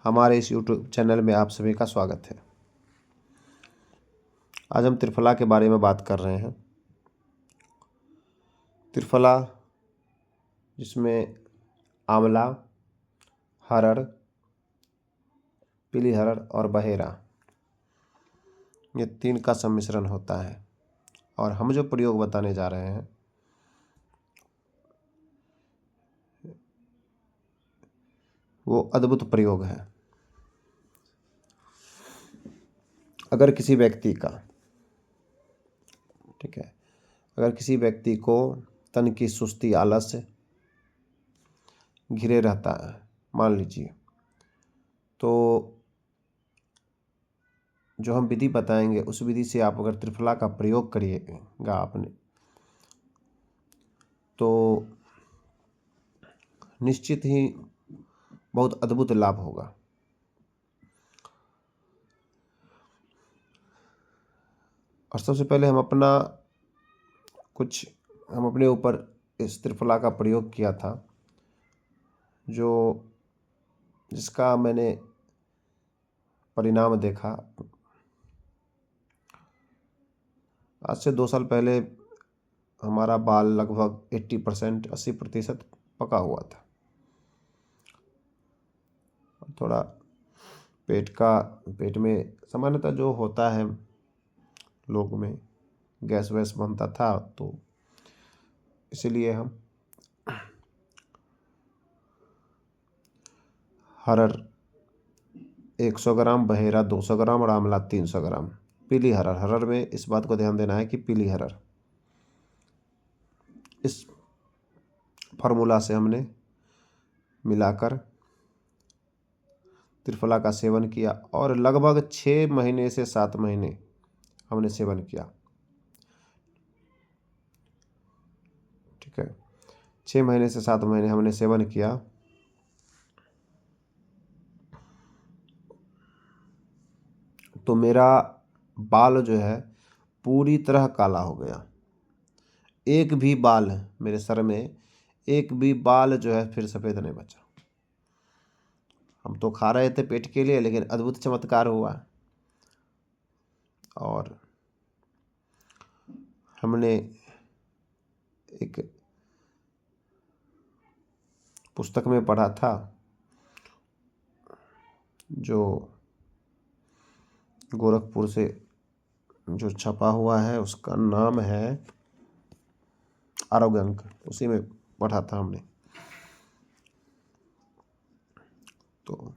हमारे इस YouTube channel में आप सभी का स्वागत है। आज हम त्रिफला के बारे में बात कर रहे हैं। त्रिफला जिसमें आंवला, हरड़, पीली हरड़ और बहेरा, ये 3 का सम्मिश्रण होता है। और हम जो प्रयोग बताने जा रहे हैं वो अद्भुत प्रयोग है। अगर किसी व्यक्ति का, ठीक है, अगर किसी व्यक्ति को तन की सुस्ती, आलस्य घिरे रहता है, मान लीजिए, तो जो हम विधि बताएंगे उस विधि से आप अगर त्रिफला का प्रयोग करिएगा आपने, तो निश्चित ही बहुत अद्भुत लाभ होगा। और सबसे पहले हम अपने ऊपर इस त्रिफला का प्रयोग किया था, जिसका मैंने परिणाम देखा। आज से 2 साल पहले हमारा बाल लगभग 80% पका हुआ था। थोड़ा पेट में सामान्यतः जो होता है लोग में गैस वैस बनता था, तो इसीलिए हम हरड़ 100 ग्राम, बहेरा 200 ग्राम और आंवला 300 ग्राम, पीली हरड़ में इस बात को ध्यान देना है कि पीली हरड़, इस फार्मूला से हमने मिलाकर त्रिफला का सेवन किया और लगभग 6 महीने से 7 महीने हमने सेवन किया। ठीक है, 6 महीने से 7 महीने हमने सेवन किया। तो मेरा बाल जो है पूरी तरह काला हो गया। एक भी बाल मेरे सर में, एक भी बाल जो है फिर सफ़ेद नहीं बचा। हम तो खा रहे थे पेट के लिए, लेकिन अद्भुत चमत्कार हुआ। और हमने एक पुस्तक में पढ़ा था जो गोरखपुर से जो छपा हुआ है, उसका नाम है आरोग्य अंक, उसी में पढ़ा था हमने। तो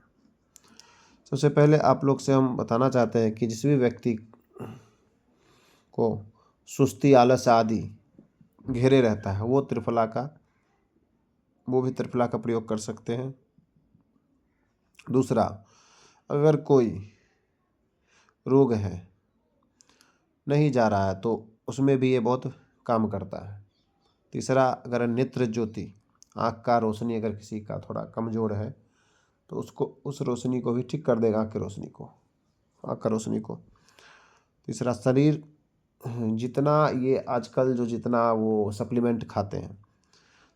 सबसे पहले आप लोग से हम बताना चाहते हैं कि जिस भी व्यक्ति को सुस्ती, आलस आदि घेरे रहता है, वो भी त्रिफला का प्रयोग कर सकते हैं। दूसरा, अगर कोई रोग है, नहीं जा रहा है, तो उसमें भी ये बहुत काम करता है। तीसरा, अगर नेत्र ज्योति, आँख का रोशनी अगर किसी का थोड़ा कमज़ोर है, तो उसको उस रोशनी को भी ठीक कर देगा, आँख का रोशनी को। तीसरा, शरीर जितना ये आजकल जितना वो सप्लीमेंट खाते हैं,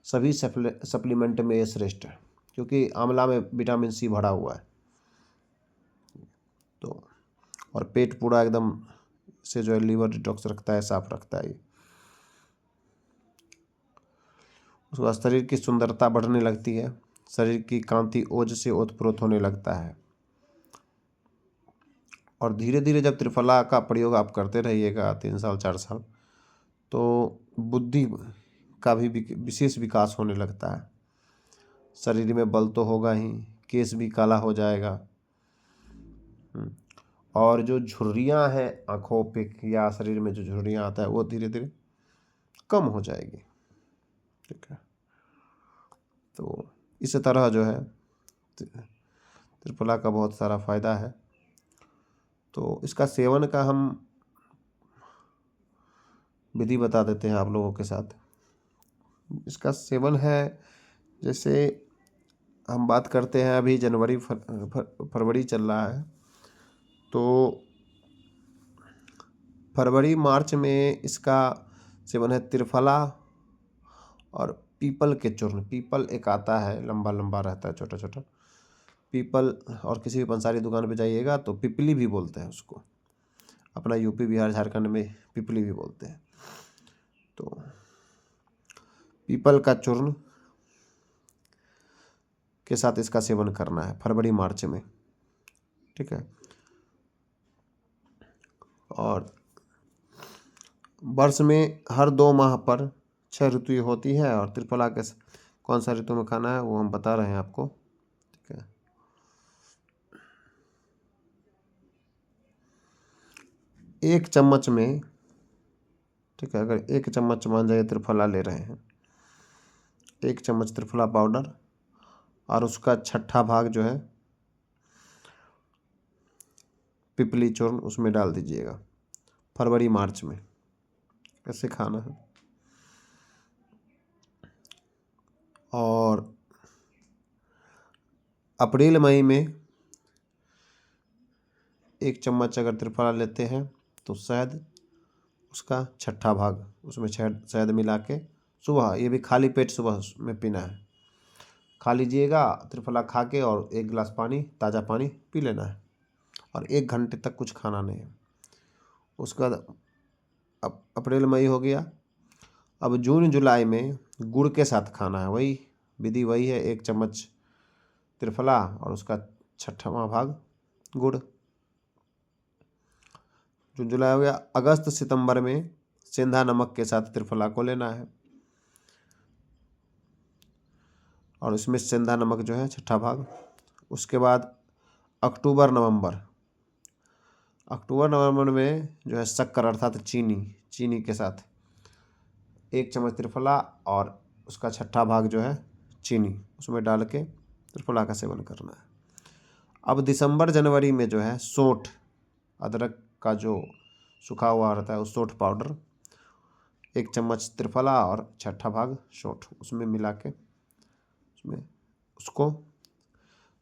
सभी सप्लीमेंट में ये श्रेष्ठ है, क्योंकि आंवला में विटामिन सी भरा हुआ है। तो और पेट पूरा एकदम से जो है लीवर डिटॉक्स रखता है, साफ रखता है। उसके बाद शरीर की सुंदरता बढ़ने लगती है, शरीर की कांति ओज से ओतप्रोत होने लगता है। और धीरे धीरे जब त्रिफला का प्रयोग आप करते रहिएगा 3 साल 4 साल, तो बुद्धि का भी विशेष विकास होने लगता है। शरीर में बल तो होगा ही, केस भी काला हो जाएगा। और जो झुर्रियाँ हैं आँखों पे या शरीर में जो झुर्रियाँ आता है, वो धीरे धीरे कम हो जाएगी। ठीक है, तो इस तरह जो है त्रिफला का बहुत सारा फ़ायदा है। तो इसका सेवन का हम विधि बता देते हैं आप लोगों के साथ। इसका सेवन है, जैसे हम बात करते हैं, अभी जनवरी फरवरी चल रहा है, तो फरवरी मार्च में इसका सेवन है त्रिफला और पीपल के चूर्ण। पीपल एक आता है, लंबा लंबा रहता है, छोटा छोटा, पीपल और किसी भी पंसारी दुकान पे जाइएगा तो पिपली भी बोलते हैं उसको, अपना यूपी बिहार झारखंड में पिपली भी बोलते हैं। तो पीपल का चूर्ण के साथ इसका सेवन करना है फरवरी मार्च में, ठीक है। और वर्ष में हर 2 माह पर 6 ऋतु होती है, और त्रिफला के कौन सा ऋतु में खाना है वो हम बता रहे हैं आपको, ठीक है। एक चम्मच में, ठीक है, अगर 1 चम्मच मान जाइए त्रिफला ले रहे हैं, 1 चम्मच त्रिफला पाउडर और उसका 6ठा भाग जो है पिपली चूर्ण उसमें डाल दीजिएगा फरवरी मार्च में। ऐसे खाना है। और अप्रैल मई में 1 चम्मच अगर त्रिफला लेते हैं तो शहद उसका 6ठा भाग उसमें शहद मिला के सुबह, ये भी खाली पेट सुबह में पीना है। खा लीजिएगा त्रिफला खा के, और 1 गिलास पानी, ताज़ा पानी पी लेना है, और 1 घंटे तक कुछ खाना नहीं है। उसके बाद अब अप्रैल मई हो गया। अब जून जुलाई में गुड़ के साथ खाना है, वही विधि वही है, 1 चम्मच त्रिफला और उसका 6ठवां भाग गुड़। जून जुलाई हो गया। अगस्त सितंबर में सेंधा नमक के साथ त्रिफला को लेना है, और इसमें सेंधा नमक जो है 6ठा भाग। उसके बाद अक्टूबर नवंबर में जो है शक्कर अर्थात चीनी के साथ 1 चम्मच त्रिफला और उसका 6ठा भाग जो है चीनी उसमें डाल के त्रिफला का सेवन करना है। अब दिसंबर जनवरी में जो है सौंठ, अदरक का जो सूखा हुआ रहता है, उस सौंठ पाउडर 1 चम्मच त्रिफला और 6ठा भाग सौंठ उसमें मिला के उसको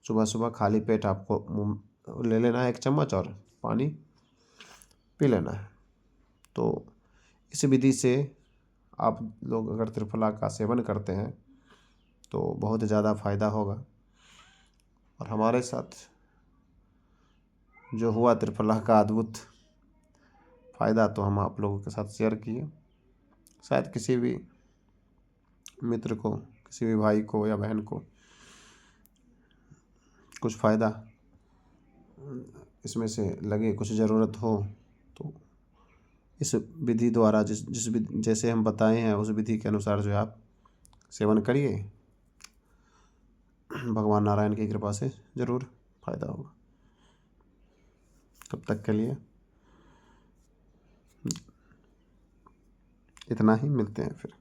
सुबह सुबह खाली पेट आपको मुँह ले लेना है 1 चम्मच, और पानी पी लेना है। तो इस विधि से आप लोग अगर त्रिफला का सेवन करते हैं तो बहुत ज़्यादा फायदा होगा। और हमारे साथ जो हुआ त्रिफला का अद्भुत फायदा, तो हम आप लोगों के साथ शेयर किए। शायद किसी भी मित्र को, किसी भी भाई को या बहन को कुछ फ़ायदा इसमें से लगे, कुछ ज़रूरत हो, तो इस विधि द्वारा जैसे हम बताए हैं उस विधि के अनुसार जो है आप सेवन करिए। भगवान नारायण की कृपा से ज़रूर फायदा होगा। तब तक के लिए इतना ही, मिलते हैं फिर।